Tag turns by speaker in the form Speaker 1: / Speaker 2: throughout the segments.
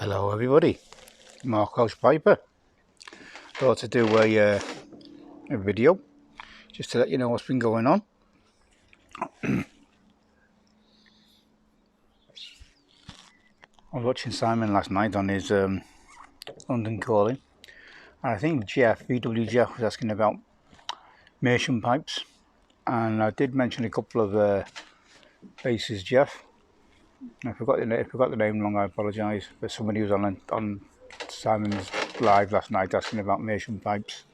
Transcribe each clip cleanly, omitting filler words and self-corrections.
Speaker 1: Hello everybody, Mark House Piper. Thought to do a video just to let you know what's been going on. I was watching Simon last night on his London Calling, and I think VW Jeff was asking about Mersenne pipes, and I did mention a couple of places. Jeff, I forgot the name wrong. I apologise, but somebody was on Simon's live last night asking about Mersenne pipes,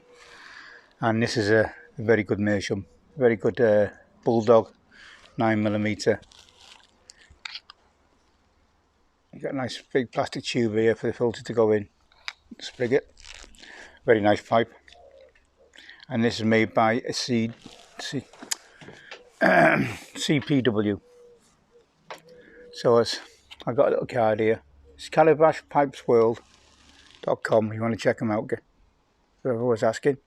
Speaker 1: and this is a very good Mersenne, very good Bulldog 9mm. You've got a nice big plastic tube here for the filter to go in, spigot, very nice pipe, and this is made by a CPW. So I've got a little card here. It's calabashpipesworld.com. You want to check them out, whoever was asking.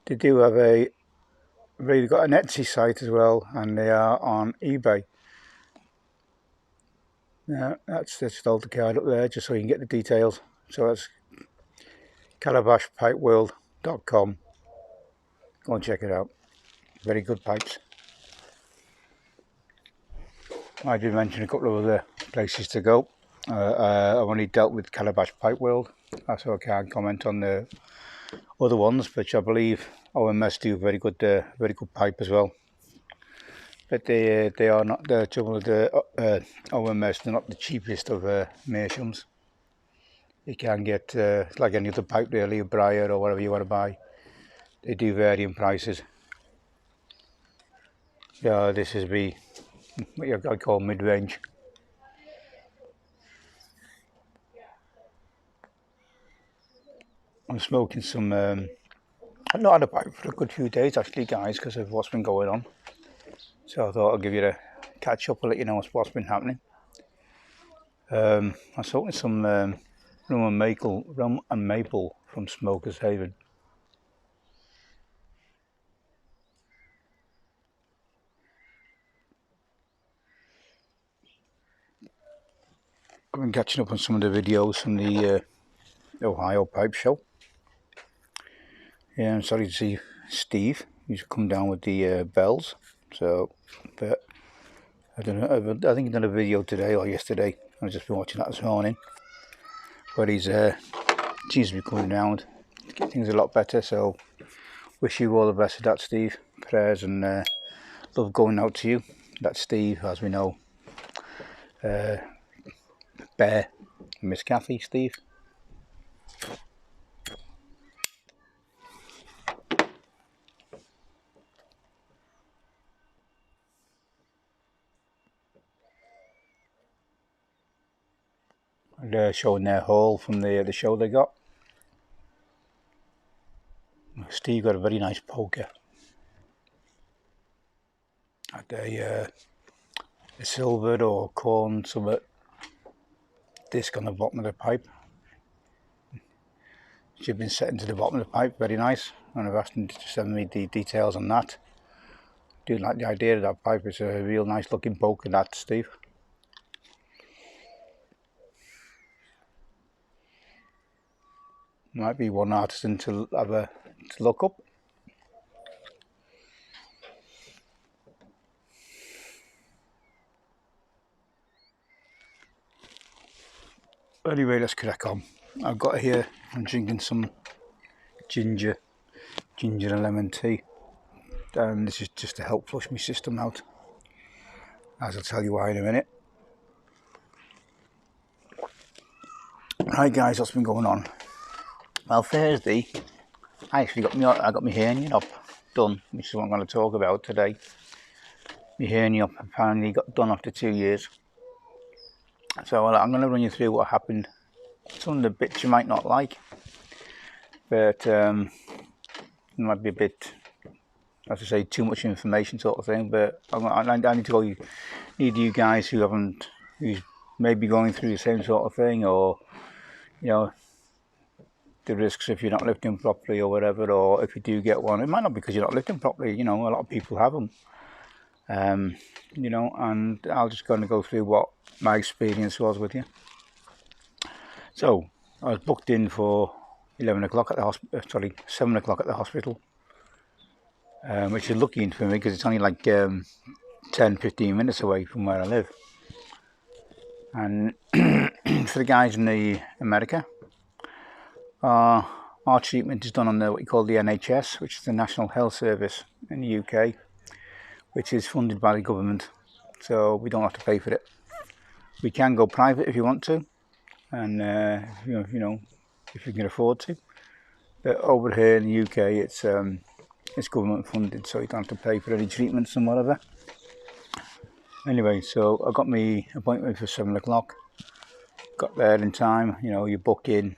Speaker 1: They do have they've got an Etsy site as well, and they are on eBay. That's the altar card up there, just so you can get the details. So that's calabashpipesworld.com. Go and check it out. Very good pipes. I did mention a couple of other places to go. I've only dealt with Calabash Pipe World, so I can't comment on the other ones, which I believe OMS do very good pipe as well. But they are not the trouble with the OMS. They're not the cheapest of Mersennes. You can get like any other pipe really, a Briar or whatever you want to buy. They do vary in prices. Yeah, this is what I call mid-range. I'm smoking some. I've not had a pipe for a good few days actually, guys, because of what's been going on. So I thought I'd give you a catch up and let you know what's been happening. I'm smoking some rum and maple from Smoker's Haven. I've been catching up on some of the videos from the Ohio Pipe Show. Yeah, I'm sorry to see Steve, who's come down with the bells. So, but I don't know. I think he done a video today or yesterday. I've just been watching that this morning. But he's seems to be coming round to get things a lot better. So, wish you all the best with that, Steve. Prayers and love going out to you. That's Steve, as we know. Bear, Miss Kathy, Steve. And showing their haul from the show they got. Steve got a very nice poker. Had a silvered or corn summit disc on the bottom of the pipe. She'd been set into the bottom of the pipe, very nice, and I've asked him to send me the details on that. I do like the idea of that pipe. It's a real nice looking poker, that, Steve. Might be one artisan to look up. Anyway, let's crack on. I've got here, I'm drinking some ginger and lemon tea, and this is just to help flush my system out, as I'll tell you why in a minute. Right guys, what's been going on? Well, Thursday I actually got my hernia up done, which is what I'm going to talk about today. My hernia up apparently got done after 2 years. So I'm going to run you through what happened. Some of the bits you might not like, but it might be a bit, as I say, too much information sort of thing. But I need to need you guys who's maybe going through the same sort of thing, or you know, the risks if you're not lifting properly or whatever, or if you do get one, it might not be because you're not lifting properly. You know, a lot of people have them. You know, and I'll just kind of go through what my experience was with you. So I was booked in for 11 o'clock at the hospital, sorry, 7 o'clock at the hospital, which is lucky for me because it's only like 10-15 minutes away from where I live. And for the guys in America, our treatment is done on what you call the NHS, which is the National Health Service in the UK, which is funded by the government, so we don't have to pay for it. We can go private if you want to, and if you can afford to. But over here in the UK, it's government funded, so you don't have to pay for any treatments and whatever. Anyway, so I got my appointment for 7 o'clock. Got there in time. You book in,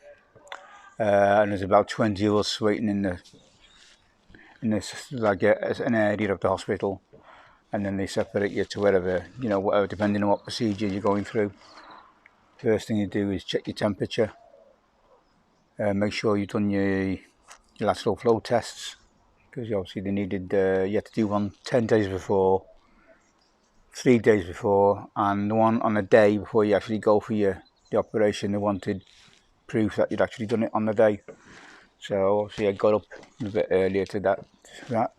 Speaker 1: and there's about 20 of us waiting in this like an area of the hospital, and then they separate you to whatever depending on what procedure you're going through. First thing you do is check your temperature, make sure you've done your lateral flow tests, because obviously they needed you had to do one 10 days before, 3 days before, and the one on the day before you actually go for the operation. They wanted proof that you'd actually done it on the day. So obviously I got up a bit earlier to that,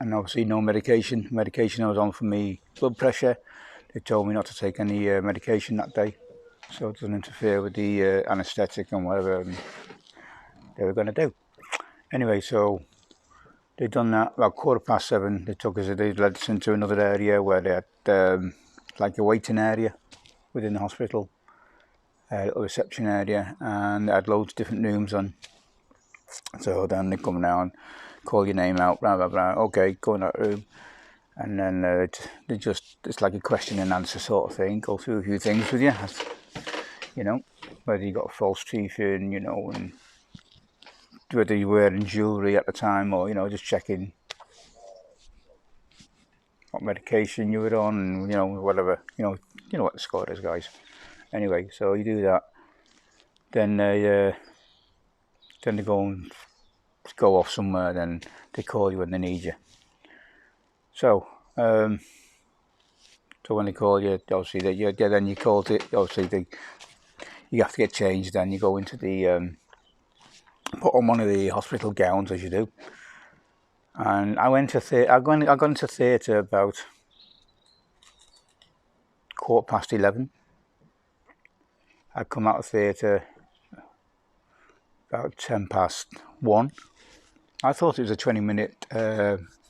Speaker 1: and obviously no medication. Medication I was on for me blood pressure. They told me not to take any medication that day, so it doesn't interfere with the anaesthetic and whatever they were going to do. Anyway, so they'd done that. About 7:15, they led us into another area where they had like a waiting area within the hospital, a little reception area, and they had loads of different rooms on. So then they come down, call your name out, blah blah blah. Okay, go in that room, and then it's like a question and answer sort of thing. Go through a few things with you, whether you got false teeth in, and whether you're wearing jewellery at the time, or just checking what medication you were on, and whatever, you know what the score is, guys. Anyway, so you do that, then they go off somewhere, then they call you when they need you. So when they call you, obviously then you call it. Obviously you have to get changed. Then you go into the put on one of the hospital gowns, as you do. And I went to I got into theatre about 11:15. I come out of theatre about 1:10. I thought it was a 20-minute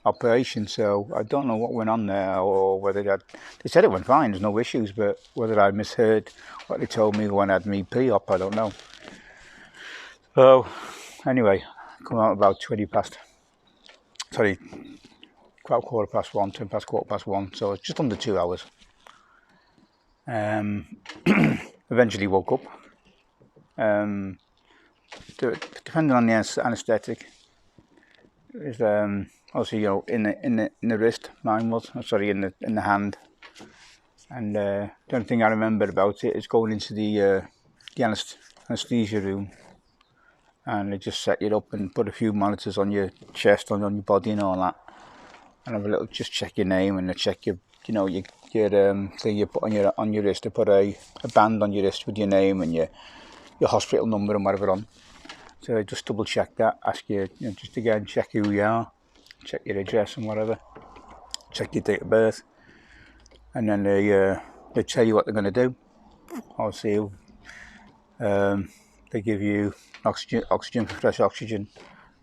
Speaker 1: operation, so I don't know what went on there, or whether they said it went fine, there's no issues, but whether I misheard what they told me when I had me pre-op, I don't know. So anyway, I come out about 1:15, 10 past 1:15, so it's just under 2 hours. Eventually woke up. Depending on the anaesthetic, is obviously in the wrist. Mine was in the hand, and the only thing I remember about it is going into the anaesthesia room, and they just set you up and put a few monitors on your chest, on your body and all that, and have a little, just check your name, and they check your thing you put on your wrist. They put a band on your wrist with your name and your hospital number and whatever on. So just double check that, ask you, just again, check who you are, check your address and whatever, check your date of birth, and then they tell you what they're going to do. Obviously, they give you oxygen for fresh oxygen.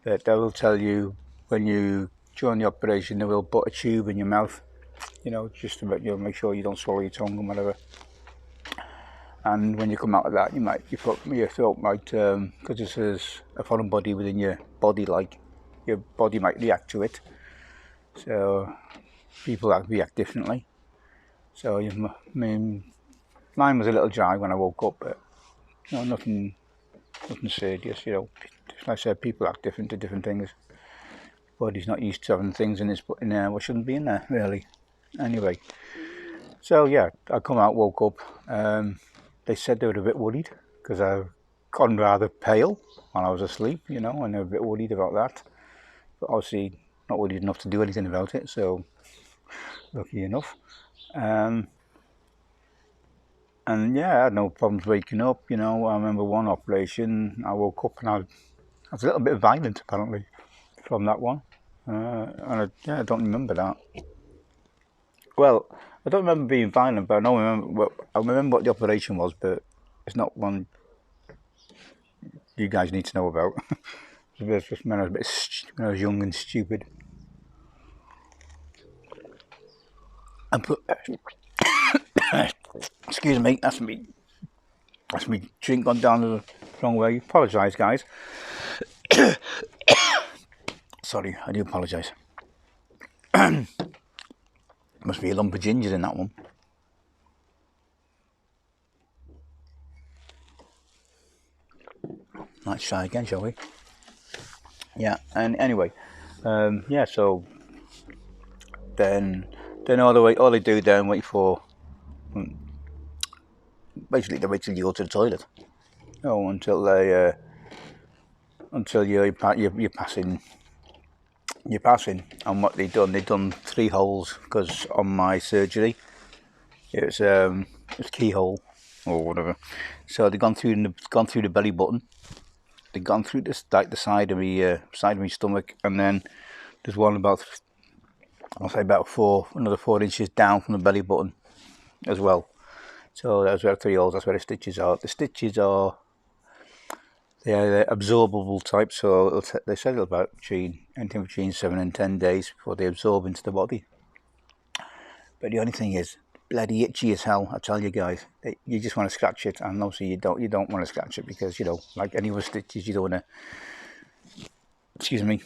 Speaker 1: They will tell you during the operation, they will put a tube in your mouth, just to make sure you don't swallow your tongue and whatever. And when you come out of that, your throat might, because this is a foreign body within your body, like your body might react to it. So people react differently. So mine was a little dry when I woke up, but nothing serious. Like I said, people act different to different things. Body's not used to having things in there what shouldn't be in there, really. Anyway, so yeah, I come out, woke up. They said they were a bit worried because I've gone rather pale while I was asleep, and they were a bit worried about that. But obviously not worried enough to do anything about it, so lucky enough. And And yeah, I had no problems waking up. You know, I remember one operation. I woke up and I was a little bit violent apparently from that one. Yeah, I don't remember that. Well, I don't remember being violent, but I remember what the operation was, but it's not one you guys need to know about. It's just when I was when I was young and stupid. And put, excuse me, that's me drink gone down the wrong way. Apologise, guys. Sorry, I do apologise. Must be a lump of ginger in that one. Let's try again, shall we? Yeah, and anyway, yeah. So then all they do then wait for. Basically, they wait till you go to the toilet. Oh, until you're passing. You're passing. And what they've done 3 holes because on my surgery, it's keyhole or whatever. So they've gone through the belly button. They've gone through this like the side of my stomach, and then there's one about about another 4 inches down from the belly button as well. So that's where 3 holes. That's where the stitches are. The stitches are they're absorbable type. So they said it'll about anything between 7 and 10 days before they absorb into the body. But the only thing is, bloody itchy as hell. I tell you guys, you just want to scratch it, and obviously you don't want to scratch it because like any other stitches, you don't want to. Excuse me.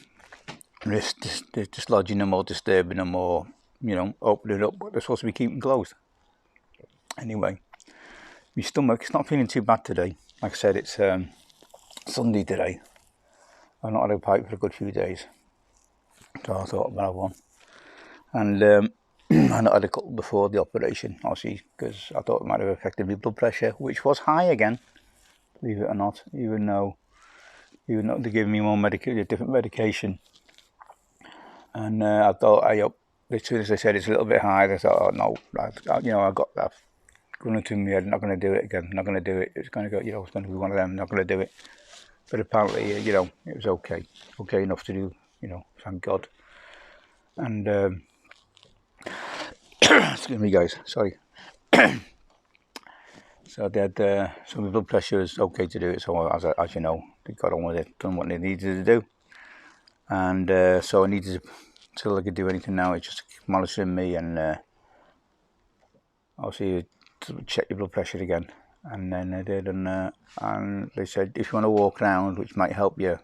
Speaker 1: Risk dislodging them or disturbing them or opening up what they're supposed to be keeping closed. Anyway, my stomach is not feeling too bad today. Like I said, it's Sunday today. I've not had a pipe for a good few days, so I thought I'd have one. And I not had a couple before the operation, obviously, because I thought it might have affected my blood pressure, which was high again, believe it or not, even though they're giving me different medication. And I thought, as soon as they said it's a little bit high, I thought, oh no, I got that going into my head, I'm not going to do it again, not going to do it. It's going to go, it's going to be one of them, I'm not going to do it. But apparently, it was okay enough to do, thank God. And excuse me, guys, sorry. So they had, so my blood pressure was okay to do it. So as you know, they got on with it, done what they needed to do. And so I needed to, until I could do anything now, it's just monitoring me and obviously check your blood pressure again. And then they did, and they said if you want to walk around, which might help you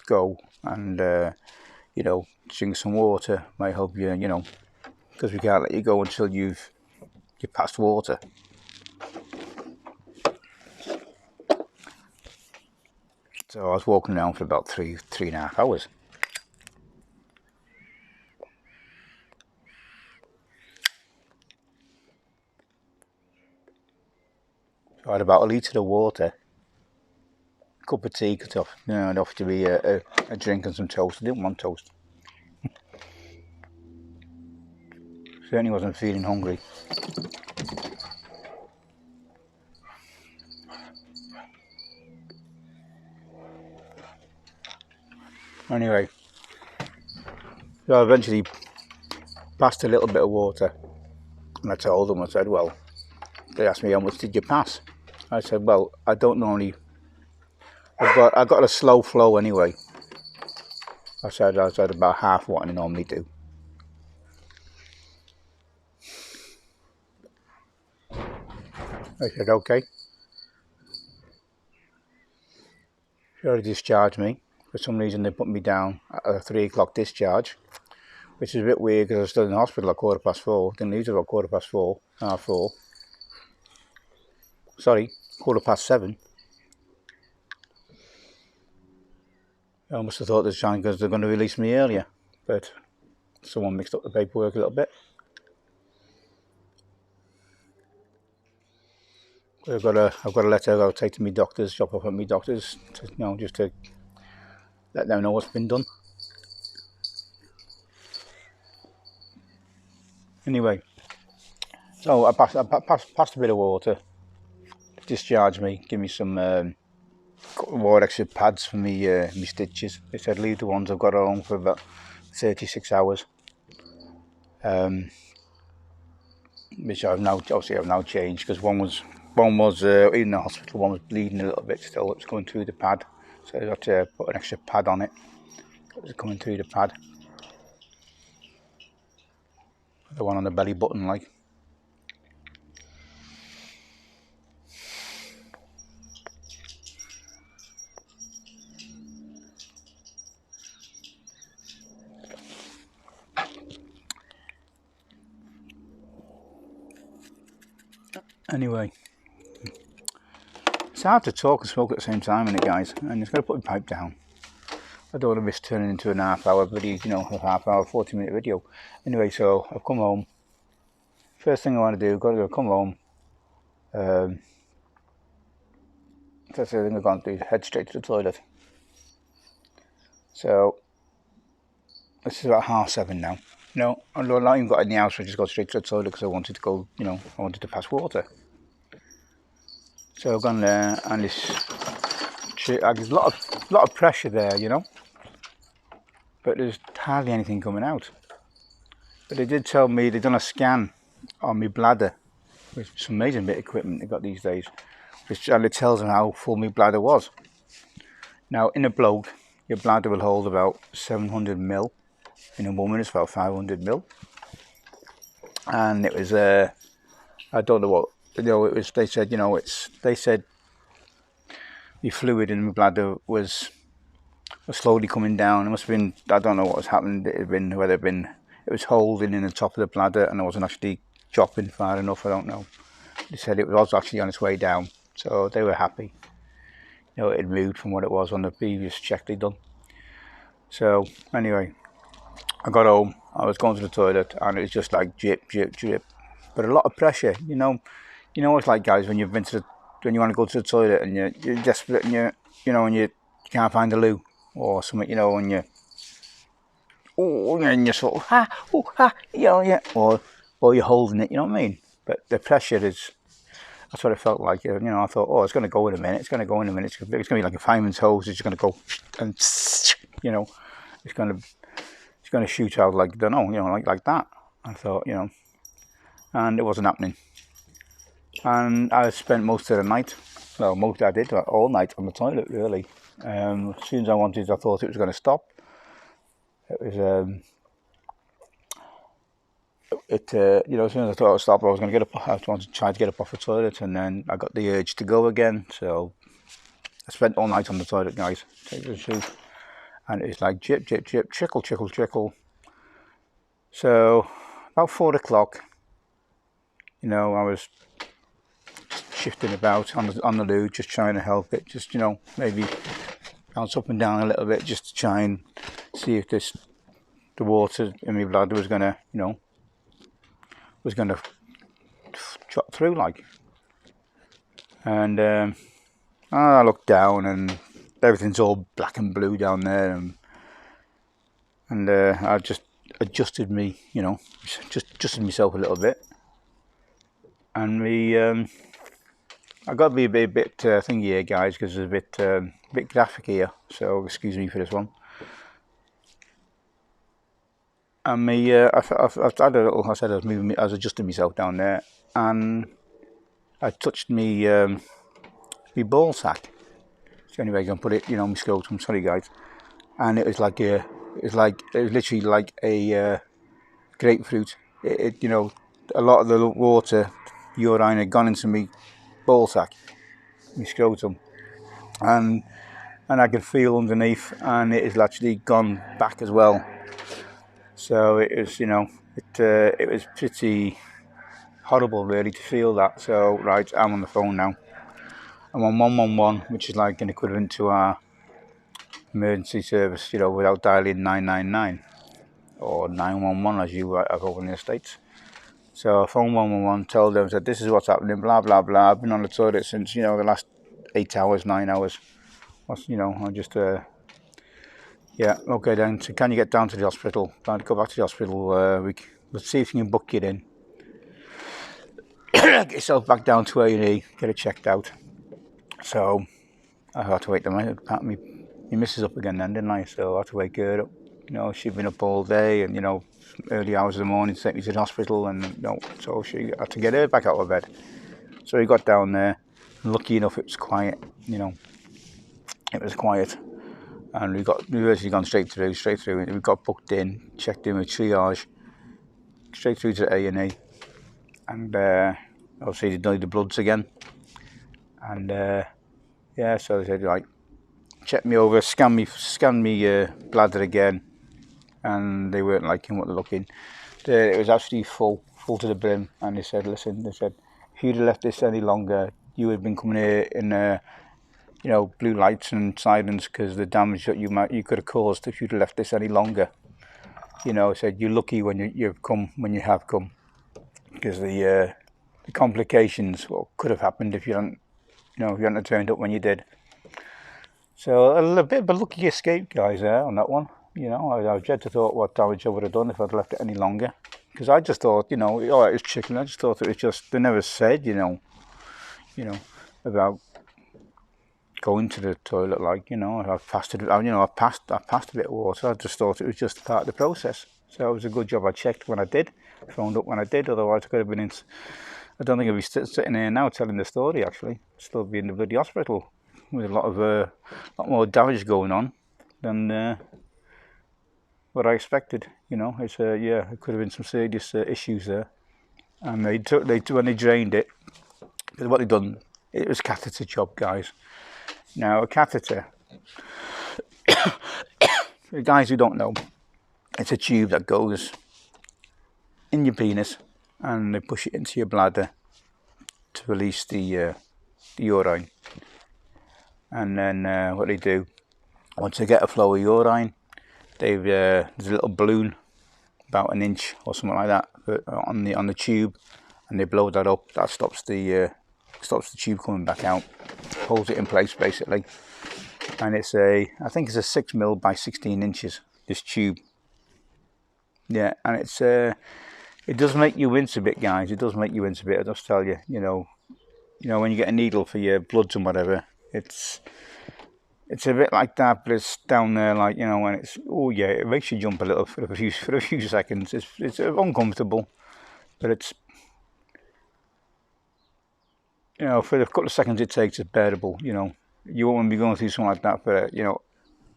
Speaker 1: go, and drink some water might help you, because we can't let you go until you're past water. So I was walking around for about 3.5 hours. So I had about a litre of water, a cup of tea, enough to be a drink and some toast. I didn't want toast. Certainly wasn't feeling hungry. Anyway, so I eventually passed a little bit of water, and I told them, I said, well, they asked me how much did you pass? I said, well, I don't normally, I got a slow flow anyway. I said about half what I normally do. They said, okay. So they discharged me. For some reason they put me down at a 3 o'clock discharge, which is a bit weird because I was still in the hospital at 4:15. Didn't leave till about 4:15, half 4. Sorry, 7:15. I must have thought this time because they're going to release me earlier, but someone mixed up the paperwork a little bit. I've got a letter I'll take to my doctors, drop off at my doctors, just to let them know what's been done. Anyway, So I passed a bit of water, discharged me, give me some more extra pads for me me stitches. They said leave the ones I've got at home for about 36 hours, which I've now changed, because one was in the hospital, one was bleeding a little bit still. It was coming through the pad, so I got to put an extra pad on it. It was coming through the pad, the one on the belly button, like. Anyway, it's hard to talk and smoke at the same time, isn't it, guys? And just got to put the pipe down. I don't want to miss turning into an half-hour video, you know, a half-hour, 40-minute video. Anyway, so I've come home. First thing I want to do, got to go come home. That's the thing I've gone to do, head straight to the toilet. So this is about 7:30 now. You know, I've not even got in the house, I just got straight to the toilet because I wanted to go, you know, I wanted to pass water. So I've gone there, and there's a lot of pressure there, you know, but there's hardly anything coming out. But they did tell me they'd done a scan on my bladder, which is some amazing bit of equipment they got these days, and it tells them how full my bladder was. Now, in a bloke, your bladder will hold about 700 ml. In a woman, it's about 500 ml. And it was, I don't know what, you know, it was. They said, you know, they said the fluid in my bladder was slowly coming down. It must have been, I don't know what was happening. It was holding in the top of the bladder, and it wasn't actually dropping far enough. I don't know. They said it was actually on its way down, so they were happy. You know, it had moved from what it was on the previous check they'd done. So anyway, I got home. I was going to the toilet, and it was just like drip, drip, drip, but a lot of pressure. You know what it's like, guys, when you've been to when you want to go to the toilet and you're desperate, and and you can't find a loo or something, you know, and and you're sort of or you're holding it, you know what I mean? But the pressure that's what it felt like. You know, I thought, it's going to go in a minute. It's going to go in a minute. It's going to be like a fireman's hose. It's going to go, and you know, it's going to shoot out like, I don't know, you know, like that. I thought, you know, and it wasn't happening. And I spent most of the night, I did all night on the toilet, really. As soon as I thought it was going to stop. It was, you know, as soon as I thought it would stop, I was going to get up. I wanted to try to get up off the toilet, and then I got the urge to go again. So I spent all night on the toilet, guys. Take the truth. And it was like drip, drip, drip, trickle, trickle, trickle. So about 4 o'clock, you know, I was shifting about on the loo, just trying to help it. Just, you know, maybe bounce up and down a little bit, just to try and see if the water in my bladder was gonna, you know, drop through, like. And I looked down, and everything's all black and blue down there, and I just adjusted me, you know, just adjusted myself a little bit, and I got to be a bit thingy here, guys, because it's a bit graphic here, so excuse me for this one. And I had a little, I said I was adjusting myself down there, and I touched me ball sack. So anyway, I'm gonna put it, you know, my scrotum. Sorry, guys. And it was like it was literally like a grapefruit. You know, a lot of the water, urine had gone into me ball sack, my scrotum, and I could feel underneath, and it has actually gone back as well. So it was, you know, it was pretty horrible, really, to feel that. So right, I'm on the phone now. I'm on 111, which is like an equivalent to our emergency service, you know, without dialing 999 or 911 as you have over in the States. So I phoned 111, told them, said this is what's happening, blah blah blah. I've been on the toilet since, you know, the last 8 hours, 9 hours. You know, I just yeah, okay then. So can you get down to the hospital? Go back to the hospital. Let's see if you can book it in. get yourself back down to A&E, get it checked out. So I had to wake them up. My missus up again then, didn't I? So I had to wake her up. You know, she'd been up all day, and you know, early hours of the morning to take me to the hospital, and you know, so she had to get her back out of bed. So we got down there. Lucky enough, it was quiet. You know, it was quiet, and we basically gone straight through. We got booked in, checked in with triage, straight through to A&E, and obviously they did the bloods again, and yeah, so they said like, check me over, scan me bladder again, and they weren't liking what they're looking. It was actually full to the brim, and they said, listen, if you'd have left this any longer, you would have been coming here in you know, blue lights and sirens because the damage that you could have caused if you'd have left this any longer. You know, said you're lucky when you have come, because the complications could have happened if you hadn't, you know, if you hadn't turned up when you did. So a little bit of a lucky escape, guys, there on that one. You know, I dread to thought what damage I would have done if I'd left it any longer. Because I just thought, you know, oh, it was chicken. I just thought it was just, they never said, you know, about going to the toilet, like, you know, I've passed it, you know, I passed a bit of water. I just thought it was just part of the process. So it was a good job I checked when I did, phoned up when I did. Otherwise, I could have been in. I don't think I'd be sitting here now telling the story. Actually, still be in the bloody hospital with a lot more damage going on than what I expected. You know, it's yeah, it could have been some serious issues there. And when they drained it, because what they done, it was catheter job, guys. Now a catheter, for guys who don't know, it's a tube that goes in your penis, and they push it into your bladder to release the urine. And then what they do, once they get a flow of urine, there's a little balloon about an inch or something like that on the tube, and they blow that up. That stops the tube coming back out, holds it in place basically. And it's I think it's a 6mm by 16 inches, this tube. Yeah, and it does make you wince a bit, guys. It does make you wince a bit. I just tell you, you know, when you get a needle for your bloods and whatever, it's a bit like that, but it's down there, like, you know, when it's, oh yeah, it makes you jump a little for a few seconds. It's uncomfortable, but it's, you know, for the couple of seconds it takes, it's bearable. You know, you won't want to be going through something like that for, you know,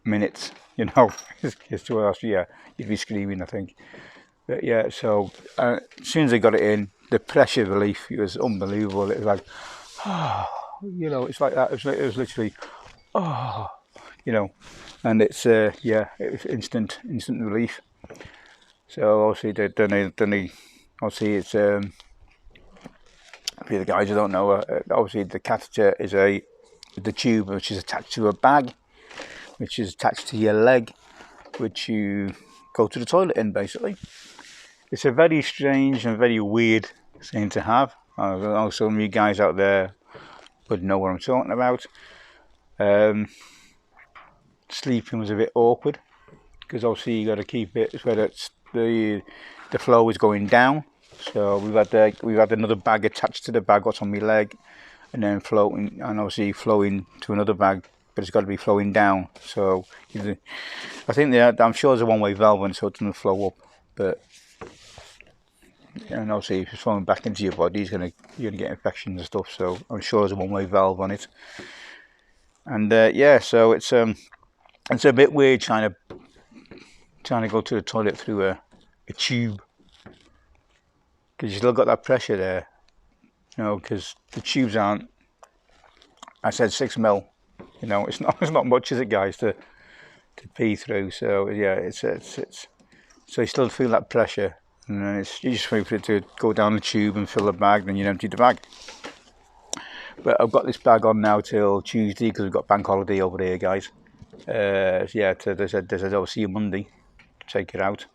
Speaker 1: minutes. You know, it's too else. Yeah, you'd be screaming, I think. But yeah, so as soon as they got it in, the pressure relief, it was unbelievable. It was like, oh, you know, it's like that. It was literally, oh, you know, and it's yeah, it was instant relief. So obviously, then they obviously it's for the guys who don't know, obviously the catheter is the tube which is attached to a bag, which is attached to your leg, which you go to the toilet in, basically. It's a very strange and very weird thing to have. I know some of you guys out there would know what I'm talking about. Sleeping was a bit awkward, because obviously you got to keep it where it's the flow is going down. So we've had another bag attached to the bag what's on my leg, and then floating, and obviously flowing to another bag, but it's got to be flowing down. So I think I'm sure there's a one-way valve on it, so it doesn't flow up. But and obviously if it's flowing back into your body, you're gonna get infections and stuff. So I'm sure there's a one-way valve on it. And yeah, so it's a bit weird trying to go to the toilet through a tube, because you still got that pressure there, you know, because the tubes aren't, I said 6mm, you know, it's not much, is it, guys, to pee through. So yeah, it's so you still feel that pressure, and then you just wait for it to go down the tube and fill the bag, then you empty the bag. But I've got this bag on now till Tuesday, because we've got bank holiday over here, guys. Yeah, they said, oh, see you Monday, take it out.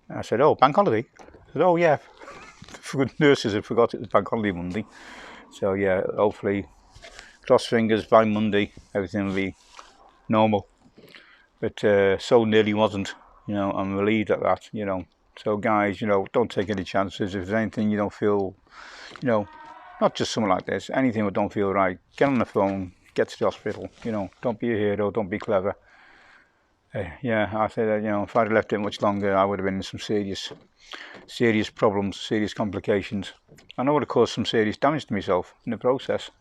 Speaker 1: And I said, oh, bank holiday? I said, oh yeah, for good nurses have forgot it was bank holiday Monday. So yeah, hopefully, cross fingers, by Monday everything will be normal. But so nearly wasn't, you know. I'm relieved at that, you know. So guys, you know, don't take any chances. If there's anything you don't feel, you know, not just something like this, anything that don't feel right, get on the phone, get to the hospital. You know, don't be a hero, don't be clever. Yeah, I say that, you know, if I'd left it much longer, I would have been in some serious problems, serious complications, and I would have caused some serious damage to myself in the process.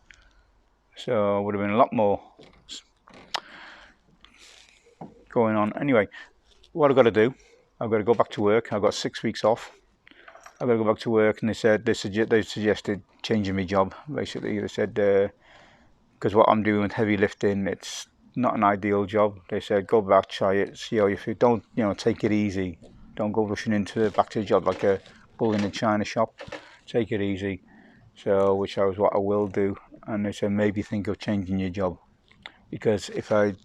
Speaker 1: So it would have been a lot more going on. Anyway, what I've got to do, I've got to go back to work. I've got 6 weeks off. I've got to go back to work, and they suggested changing my job. Basically, they said because what I'm doing with heavy lifting, it's not an ideal job. They said go back, try it, see how you feel. Don't, you know, take it easy. Don't go rushing back to the job like a bull in a china shop. Take it easy. So, which is what I will do. And they said maybe think of changing your job, because if I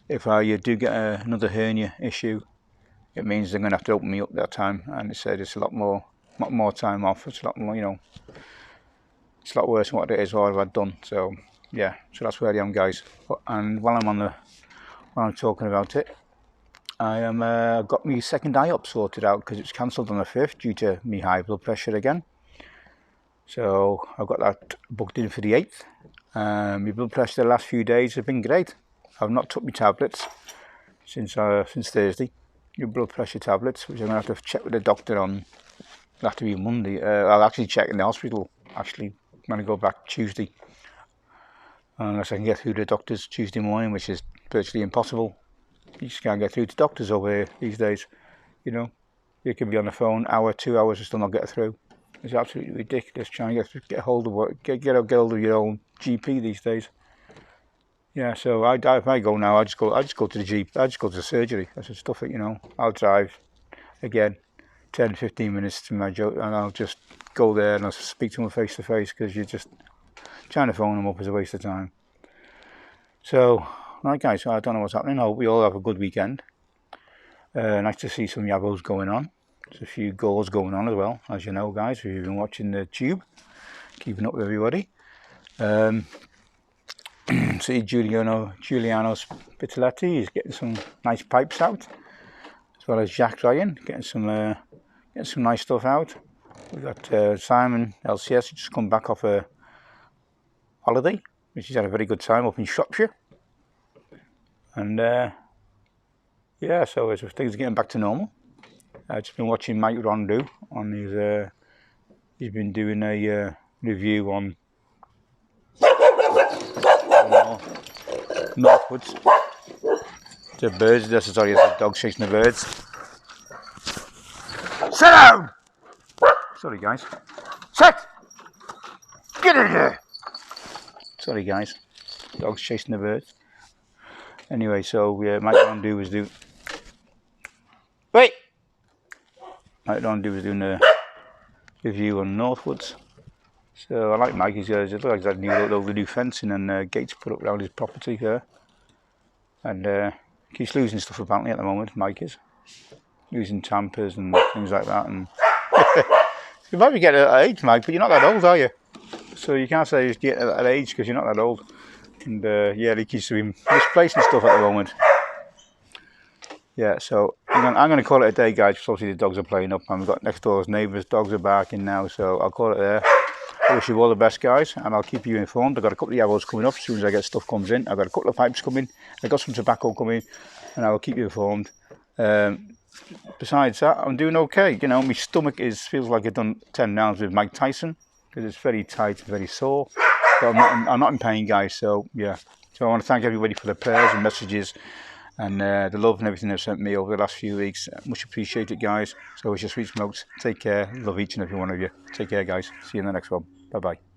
Speaker 1: do get another hernia issue, it means they're going to have to open me up that time. And they said it's a lot more time off. It's a lot more, you know, it's a lot worse than what it is what I've done. So yeah, so that's where I am, guys. And while I'm talking about it, I am got my second eye up sorted out, because it's cancelled on the 5th due to me high blood pressure again. So I've got that booked in for the 8th. My blood pressure the last few days have been great. I've not took my tablets since Thursday. Your blood pressure tablets, which I'm going to have to check with the doctor on. It'll have to be Monday. I'll actually check in the hospital. Actually, I'm going to go back Tuesday, unless I can get through the doctors Tuesday morning, which is virtually impossible. You just can't get through to doctors over here these days. You know, you can be on the phone hour, 2 hours, and still not get through. It's absolutely ridiculous trying to get hold of get hold of your own GP these days. Yeah, so if I go now, I just go to the GP. I just go to the surgery. I said, stuff it, you know. I'll drive again 10-15 minutes to my job, and I'll just go there and I'll speak to them face to face, because you're just trying to phone them up is a waste of time. So, right guys, so I don't know what's happening. I hope we all have a good weekend. Nice to see some yabos going on. There's a few goals going on as well, as you know, guys, if you've been watching the tube, keeping up with everybody. See Giuliano Spitaletti is getting some nice pipes out, as well as Jack Ryan getting some nice stuff out. We've got Simon LCS, who just come back off a holiday, which he's had a very good time up in Shropshire. And yeah, so as things are getting back to normal. I've just been watching Mike Rondu on his. He's been doing a review on Northwoods. The birds. Sorry, it's the dog chasing the birds. Sit down. Sorry, guys. Sit. Get in here. Sorry, guys. Dog's chasing the birds. Anyway, so Mike Rondu was doing. Wait. Mike Rondu was doing a review on Northwoods. So I like Mike. It looks like he's had new fencing and gates put up around his property here. And he's losing stuff apparently at the moment. Mike is losing tampers and things like that. And you might be getting at that age, Mike, but you're not that old, are you? So you can't say you're getting at that age because you're not that old. And yeah, he keeps misplacing stuff at the moment. Yeah, so I'm going to call it a day, guys, because obviously the dogs are playing up, and we've got next door's neighbours' dogs are barking now, so I'll call it there. I wish you all the best, guys, and I'll keep you informed. I've got a couple of yabos coming up as soon as I get stuff comes in. I've got a couple of pipes coming, I've got some tobacco coming, and I will keep you informed. Besides that, I'm doing okay. You know, my stomach feels like I've done 10 rounds with Mike Tyson, because it's very tight and very sore. But I'm not in pain, guys, so yeah. So I want to thank everybody for the prayers and messages, and the love and everything they've sent me over the last few weeks. Much appreciated, guys. So it's your sweet smokes. Take care. Love each and every one of you. Take care, guys. See you in the next one. Bye bye.